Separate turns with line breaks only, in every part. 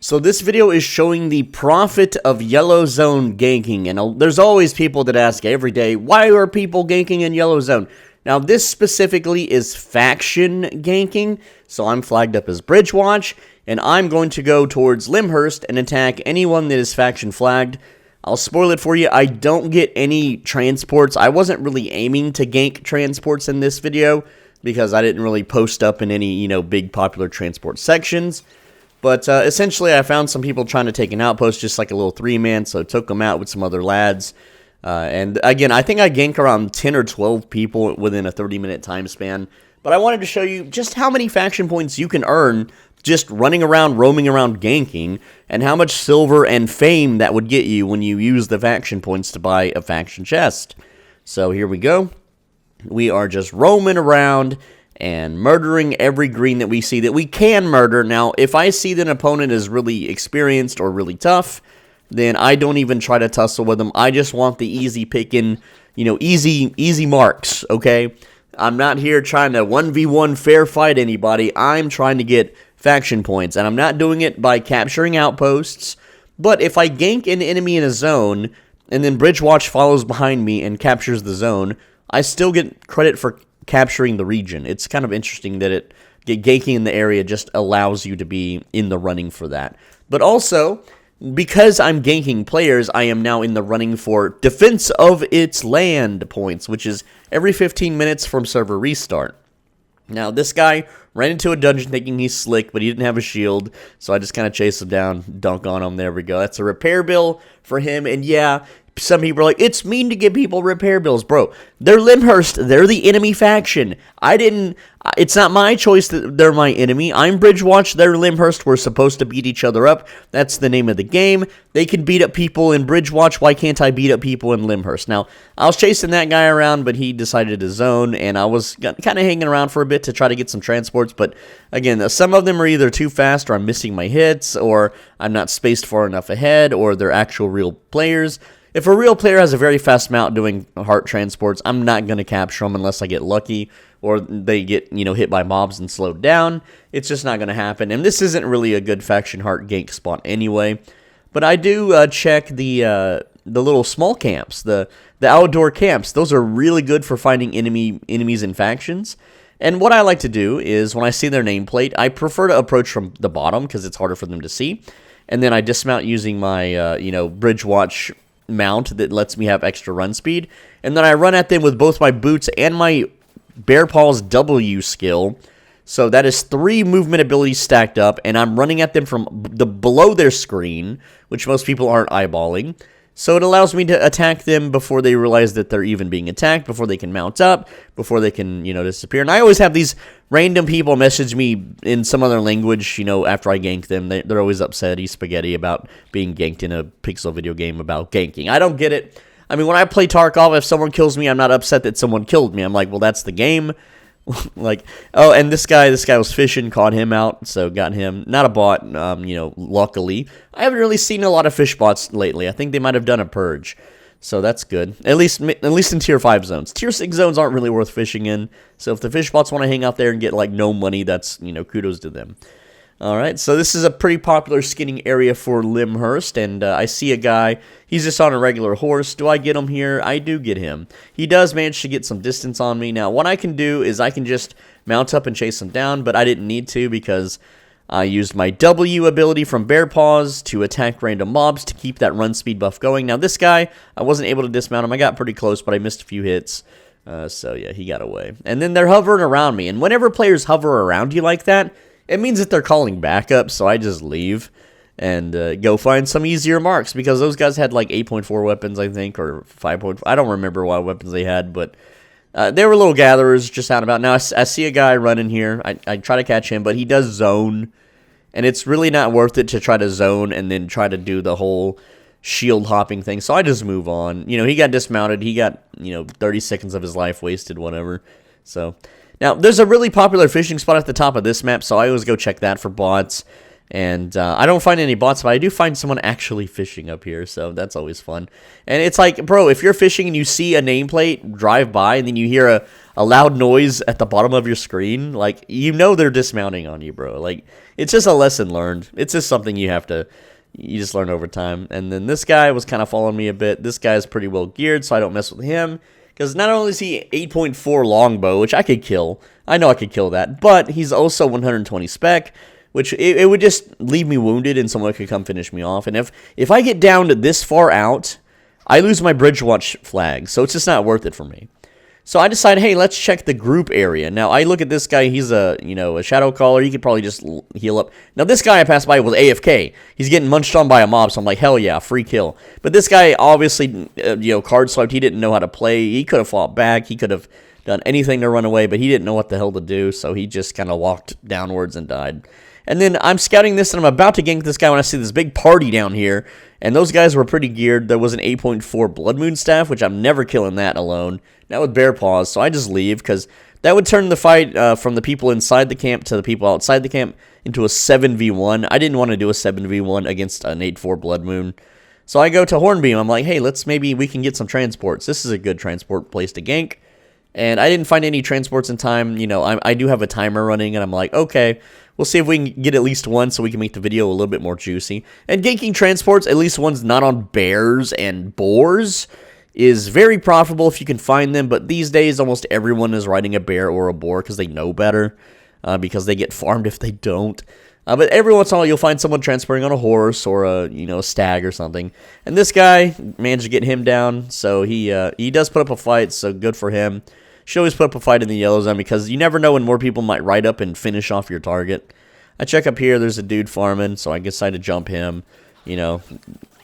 So this video is showing the profit of yellow zone ganking, and there's always people that ask every day, why are people ganking in yellow zone? Now this specifically is faction ganking, so I'm flagged up as Bridgewatch, and I'm going to go towards Limhurst and attack anyone that is faction flagged. I'll spoil it for you, I don't get any transports. I wasn't really aiming to gank transports in this video, because I didn't really post up in any, big popular transport sections. But essentially, I found some people trying to take an outpost, just like a little 3-man, so I took them out with some other lads. And again, I think I ganked around 10 or 12 people within a 30-minute time span. But I wanted to show you just how many faction points you can earn just running around, roaming around, ganking, and how much silver and fame that would get you when you use the faction points to buy a faction chest. So here we go. We are just roaming around and murdering every green that we see that we can murder. Now, if I see that an opponent is really experienced or really tough, then I don't even try to tussle with them. I just want the easy picking, easy marks, okay? I'm not here trying to 1v1 fair fight anybody. I'm trying to get faction points, and I'm not doing it by capturing outposts. But if I gank an enemy in a zone, and then Bridgewatch follows behind me and captures the zone, I still get credit for capturing the region. It's kind of interesting that ganking in the area just allows you to be in the running for that. But also, because I'm ganking players, I am now in the running for defense of its land points, which is every 15 minutes from server restart. Now, this guy ran into a dungeon thinking he's slick, but he didn't have a shield, so I just kind of chased him down, dunk on him, there we go. That's a repair bill for him, and yeah, some people are like, it's mean to give people repair bills. Bro, they're Limhurst. They're the enemy faction. It's not my choice that they're my enemy. I'm Bridgewatch. They're Limhurst. We're supposed to beat each other up. That's the name of the game. They can beat up people in Bridgewatch. Why can't I beat up people in Limhurst? Now, I was chasing that guy around, but he decided to zone, and I was kind of hanging around for a bit to try to get some transports. But again, some of them are either too fast, or I'm missing my hits, or I'm not spaced far enough ahead, or they're actual real players. If a real player has a very fast mount doing heart transports, I'm not going to capture them unless I get lucky or they get, hit by mobs and slowed down. It's just not going to happen. And this isn't really a good faction heart gank spot anyway. But I do check the little small camps, the outdoor camps. Those are really good for finding enemies in factions. And what I like to do is when I see their nameplate, I prefer to approach from the bottom because it's harder for them to see. And then I dismount using my, Bridgewatch mount that lets me have extra run speed, and then I run at them with both my boots and my Bear Paw's W skill, so that is 3 movement abilities stacked up, and I'm running at them from below their screen, which most people aren't eyeballing, so it allows me to attack them before they realize that they're even being attacked, before they can mount up, before they can, disappear. And I always have these random people message me in some other language, after I gank them. They're always upset, spaghetti, about being ganked in a pixel video game about ganking. I don't get it. I mean, when I play Tarkov, if someone kills me, I'm not upset that someone killed me. I'm like, well, that's the game. Like, oh, and this guy was fishing, caught him out, so got him. Not a bot, luckily. I haven't really seen a lot of fish bots lately. I think they might have done a purge, so that's good. At least in Tier 5 zones. Tier 6 zones aren't really worth fishing in, so if the fish bots want to hang out there and get, no money, that's, kudos to them. Alright, so this is a pretty popular skinning area for Limhurst, and I see a guy, he's just on a regular horse. Do I get him here? I do get him. He does manage to get some distance on me. Now, what I can do is I can just mount up and chase him down, but I didn't need to because I used my W ability from Bear Paws to attack random mobs to keep that run speed buff going. Now, this guy, I wasn't able to dismount him. I got pretty close, but I missed a few hits. So, yeah, he got away. And then they're hovering around me, and whenever players hover around you like that, it means that they're calling backup, so I just leave and go find some easier marks, because those guys had 8.4 weapons, I think, or 5.4. I don't remember what weapons they had, but they were little gatherers just out and about. Now, I see a guy running here. I try to catch him, but he does zone, and it's really not worth it to try to zone and then try to do the whole shield hopping thing, so I just move on. He got dismounted. He got, 30 seconds of his life wasted, whatever, so... Now, there's a really popular fishing spot at the top of this map, so I always go check that for bots. And I don't find any bots, but I do find someone actually fishing up here, so that's always fun. And it's like, bro, if you're fishing and you see a nameplate drive by and then you hear a loud noise at the bottom of your screen, like, you know they're dismounting on you, bro. Like, it's just a lesson learned. It's just something you just learn over time. And then this guy was kind of following me a bit. This guy's pretty well geared, so I don't mess with him. Because not only is he 8.4 longbow, which I could kill. I know I could kill that. But he's also 120 spec, which it would just leave me wounded and someone could come finish me off. And if I get down to this far out, I lose my bridge watch flag. So it's just not worth it for me. So I decide, hey, let's check the group area. Now, I look at this guy. He's a shadow caller. He could probably just heal up. Now, this guy I passed by was AFK. He's getting munched on by a mob, so I'm like, hell yeah, free kill. But this guy obviously, card swiped. He didn't know how to play. He could have fought back. He could have done anything to run away, but he didn't know what the hell to do, so he just kind of walked downwards and died. And then I'm scouting this, and I'm about to gank this guy when I see this big party down here. And those guys were pretty geared. There was an 8.4 Blood Moon Staff, which I'm never killing that alone. Not with Bear Paws, so I just leave, because that would turn the fight from the people inside the camp to the people outside the camp into a 7v1. I didn't want to do a 7v1 against an 8.4 Blood Moon. So I go to Hornbeam. I'm like, hey, maybe we can get some transports. This is a good transport place to gank. And I didn't find any transports in time. I do have a timer running, and I'm like, okay, we'll see if we can get at least one so we can make the video a little bit more juicy. And ganking transports, at least ones not on bears and boars, is very profitable if you can find them. But these days, almost everyone is riding a bear or a boar because they know better, because they get farmed if they don't. But every once in a while, you'll find someone transporting on a horse or a stag or something. And this guy managed to get him down, so he does put up a fight, so good for him. Should always put up a fight in the yellow zone because you never know when more people might ride up and finish off your target. I check up here, there's a dude farming, so I decide to jump him.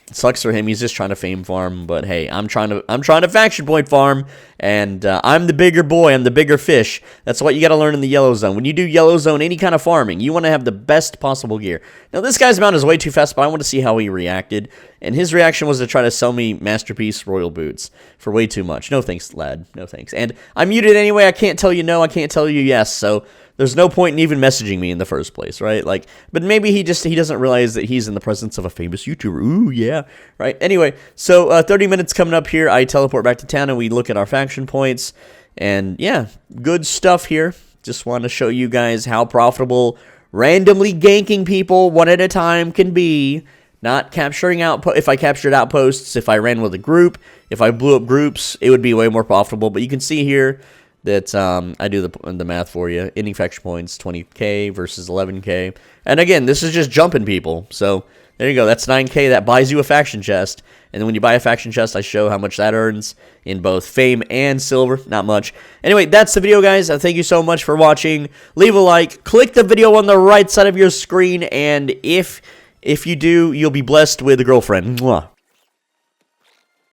Sucks for him, he's just trying to fame farm, but hey, I'm trying to faction point farm, and I'm the bigger boy, I'm the bigger fish. That's what you gotta learn in the yellow zone. When you do yellow zone, any kind of farming, you want to have the best possible gear. Now, this guy's mount is way too fast, but I want to see how he reacted, and his reaction was to try to sell me Masterpiece Royal Boots for way too much. No thanks, lad, no thanks. And I'm muted anyway, I can't tell you no, I can't tell you yes, so there's no point in even messaging me in the first place, right? But maybe he doesn't realize that he's in the presence of a famous YouTuber. Ooh, yeah, right? Anyway, so 30 minutes coming up here. I teleport back to town, and we look at our faction points. And, yeah, good stuff here. Just want to show you guys how profitable randomly ganking people one at a time can be. Not capturing outposts. If I captured outposts, if I ran with a group, if I blew up groups, it would be way more profitable. But you can see here that I do the math for you. Ending faction points, 20k versus 11k. And again, this is just jumping people. So there you go. That's 9k. That buys you a faction chest. And then when you buy a faction chest, I show how much that earns in both fame and silver. Not much. Anyway, that's the video, guys. Thank you so much for watching. Leave a like. Click the video on the right side of your screen. And if you do, you'll be blessed with a girlfriend. Mwah.